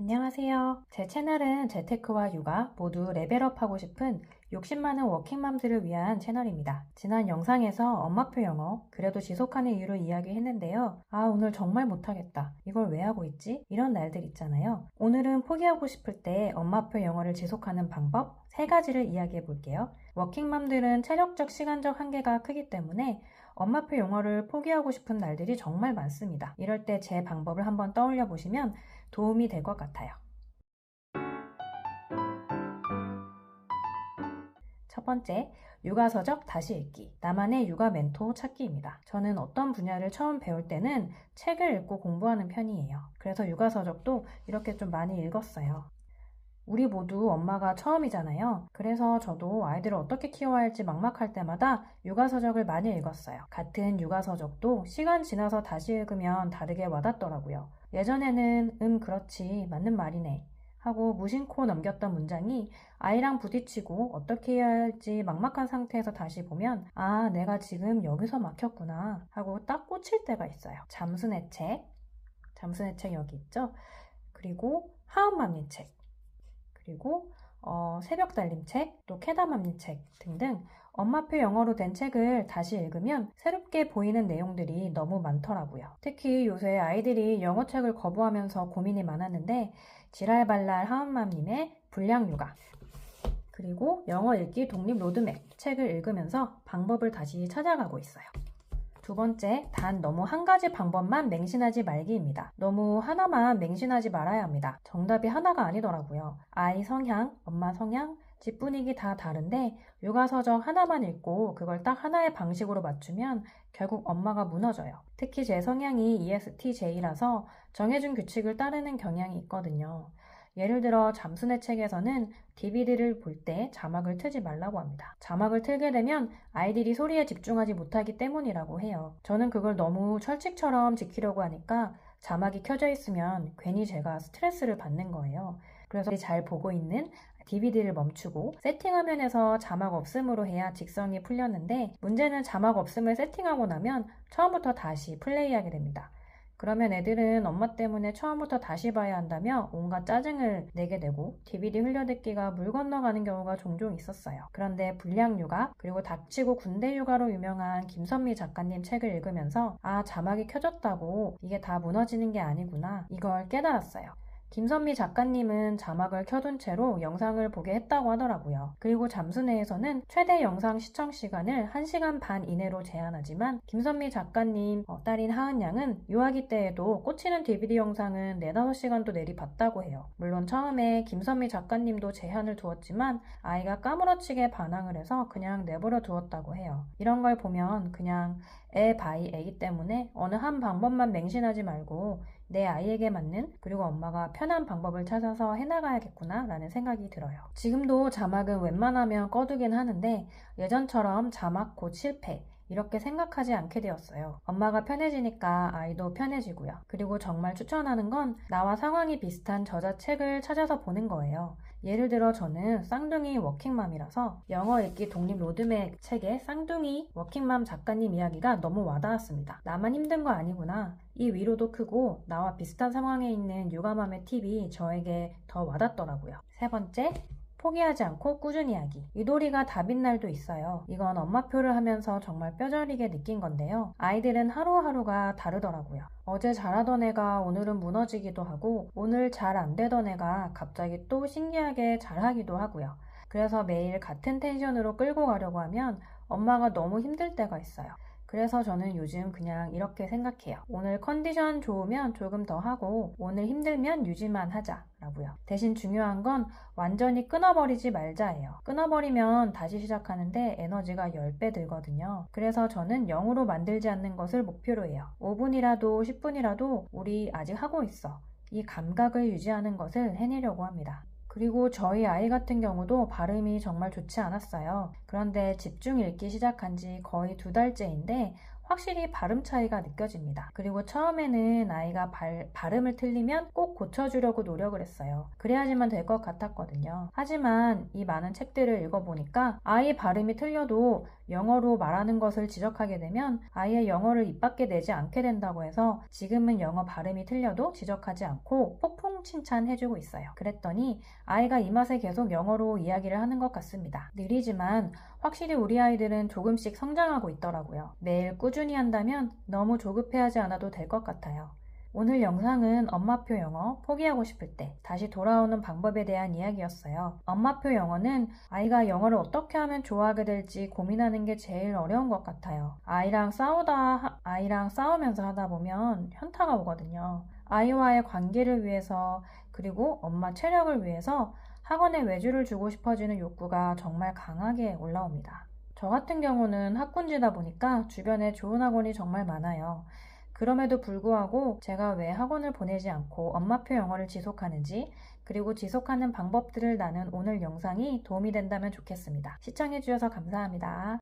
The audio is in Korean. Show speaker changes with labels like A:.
A: 안녕하세요. 제 채널은 재테크와 육아 모두 레벨업하고 싶은 욕심 많은 워킹맘들을 위한 채널입니다. 지난 영상에서 엄마표 영어, 그래도 지속하는 이유를 이야기했는데요. 오늘 정말 못하겠다. 이걸 왜 하고 있지? 이런 날들 있잖아요. 오늘은 포기하고 싶을 때 엄마표 영어를 지속하는 방법 3가지를 이야기해 볼게요. 워킹맘들은 체력적, 시간적 한계가 크기 때문에 엄마표 영어를 포기하고 싶은 날들이 정말 많습니다. 이럴 때 제 방법을 한번 떠올려 보시면 도움이 될 것 같아요. 첫 번째, 육아서적 다시 읽기. 나만의 육아 멘토 찾기입니다. 저는 어떤 분야를 처음 배울 때는 책을 읽고 공부하는 편이에요. 그래서 육아서적도 이렇게 좀 많이 읽었어요. 우리 모두 엄마가 처음이잖아요. 그래서 저도 아이들을 어떻게 키워야 할지 막막할 때마다 육아서적을 많이 읽었어요. 같은 육아서적도 시간 지나서 다시 읽으면 다르게 와닿더라고요. 예전에는 그렇지, 맞는 말이네 하고 무심코 넘겼던 문장이 아이랑 부딪히고 어떻게 해야 할지 막막한 상태에서 다시 보면 내가 지금 여기서 막혔구나 하고 딱 꽂힐 때가 있어요. 잠수의 책 여기 있죠? 그리고 하은맘님 책, 그리고 새벽 달림책, 또 캐다맘님 책 등등 엄마표 영어로 된 책을 다시 읽으면 새롭게 보이는 내용들이 너무 많더라고요. 특히 요새 아이들이 영어책을 거부하면서 고민이 많았는데 지랄발랄 하은맘님의 불량육아, 그리고 영어 읽기 독립 로드맵 책을 읽으면서 방법을 다시 찾아가고 있어요. 두 번째, 단 너무 한 가지 방법만 맹신하지 말기입니다. 너무 하나만 맹신하지 말아야 합니다. 정답이 하나가 아니더라고요. 아이 성향, 엄마 성향, 집 분위기 다 다른데 육아서적 하나만 읽고 그걸 딱 하나의 방식으로 맞추면 결국 엄마가 무너져요. 특히 제 성향이 ESTJ라서 정해준 규칙을 따르는 경향이 있거든요. 예를 들어 잠수의 책에서는 DVD를 볼 때 자막을 틀지 말라고 합니다. 자막을 틀게 되면 아이들이 소리에 집중하지 못하기 때문이라고 해요. 저는 그걸 너무 철칙처럼 지키려고 하니까 자막이 켜져 있으면 괜히 제가 스트레스를 받는 거예요. 그래서 잘 보고 있는 DVD를 멈추고 세팅 화면에서 자막 없음으로 해야 직성이 풀렸는데 문제는 자막 없음을 세팅하고 나면 처음부터 다시 플레이하게 됩니다. 그러면 애들은 엄마 때문에 처음부터 다시 봐야 한다며 온갖 짜증을 내게 되고 DVD 흘려듣기가 물 건너가는 경우가 종종 있었어요. 그런데 불량육아, 그리고 닥치고 군대육아로 유명한 김선미 작가님 책을 읽으면서 자막이 켜졌다고 이게 다 무너지는 게 아니구나, 이걸 깨달았어요. 김선미 작가님은 자막을 켜둔 채로 영상을 보게 했다고 하더라고요. 그리고 잠수내에서는 최대 영상 시청 시간을 1시간 반 이내로 제한하지만 김선미 작가님 딸인 하은 양은 유아기 때에도 꽂히는 DVD 영상은 4-5시간도 내리 봤다고 해요. 물론 처음에 김선미 작가님도 제한을 두었지만 아이가 까무러치게 반항을 해서 그냥 내버려 두었다고 해요. 이런 걸 보면 그냥 애기 때문에 어느 한 방법만 맹신하지 말고 내 아이에게 맞는, 그리고 엄마가 편한 방법을 찾아서 해나가야겠구나 라는 생각이 들어요. 지금도 자막은 웬만하면 꺼두긴 하는데 예전처럼 자막 곧 실패 이렇게 생각하지 않게 되었어요. 엄마가 편해지니까 아이도 편해지고요. 그리고 정말 추천하는 건 나와 상황이 비슷한 저자 책을 찾아서 보는 거예요. 예를 들어 저는 쌍둥이 워킹맘이라서 영어 읽기 독립 로드맵 책의 쌍둥이 워킹맘 작가님 이야기가 너무 와닿았습니다. 나만 힘든 거 아니구나, 이 위로도 크고 나와 비슷한 상황에 있는 육아맘의 팁이 저에게 더 와닿더라고요. 세 번째, 포기하지 않고 꾸준히 하기. 유도리가 답인 날도 있어요. 이건 엄마표를 하면서 정말 뼈저리게 느낀 건데요. 아이들은 하루하루가 다르더라고요. 어제 잘하던 애가 오늘은 무너지기도 하고 오늘 잘 안 되던 애가 갑자기 또 신기하게 잘하기도 하고요. 그래서 매일 같은 텐션으로 끌고 가려고 하면 엄마가 너무 힘들 때가 있어요. 그래서 저는 요즘 그냥 이렇게 생각해요. 오늘 컨디션 좋으면 조금 더 하고 오늘 힘들면 유지만 하자라고요. 대신 중요한 건 완전히 끊어버리지 말자예요. 끊어버리면 다시 시작하는데 에너지가 10배 들거든요. 그래서 저는 0으로 만들지 않는 것을 목표로 해요. 5분이라도 10분이라도 우리 아직 하고 있어, 이 감각을 유지하는 것을 해내려고 합니다. 그리고 저희 아이 같은 경우도 발음이 정말 좋지 않았어요. 그런데 집중 읽기 시작한 지 거의 2달째인데 확실히 발음 차이가 느껴집니다. 그리고 처음에는 아이가 발음을 틀리면 꼭 고쳐주려고 노력을 했어요. 그래야지만 될 것 같았거든요. 하지만 이 많은 책들을 읽어보니까 아이 발음이 틀려도 영어로 말하는 것을 지적하게 되면 아예 영어를 입 밖에 내지 않게 된다고 해서 지금은 영어 발음이 틀려도 지적하지 않고 폭풍 칭찬해주고 있어요. 그랬더니 아이가 이 맛에 계속 영어로 이야기를 하는 것 같습니다. 느리지만 확실히 우리 아이들은 조금씩 성장하고 있더라고요. 매일 꾸준히 한다면 너무 조급해하지 않아도 될 것 같아요. 오늘 영상은 엄마표 영어 포기하고 싶을 때 다시 돌아오는 방법에 대한 이야기였어요. 엄마표 영어는 아이가 영어를 어떻게 하면 좋아하게 될지 고민하는 게 제일 어려운 것 같아요. 아이랑 싸우면서 하다 보면 현타가 오거든요. 아이와의 관계를 위해서 그리고 엄마 체력을 위해서 학원에 외주를 주고 싶어지는 욕구가 정말 강하게 올라옵니다. 저 같은 경우는 학군지다 보니까 주변에 좋은 학원이 정말 많아요. 그럼에도 불구하고 제가 왜 학원을 보내지 않고 엄마표 영어를 지속하는지 그리고 지속하는 방법들을 나눈 오늘 영상이 도움이 된다면 좋겠습니다. 시청해주셔서 감사합니다.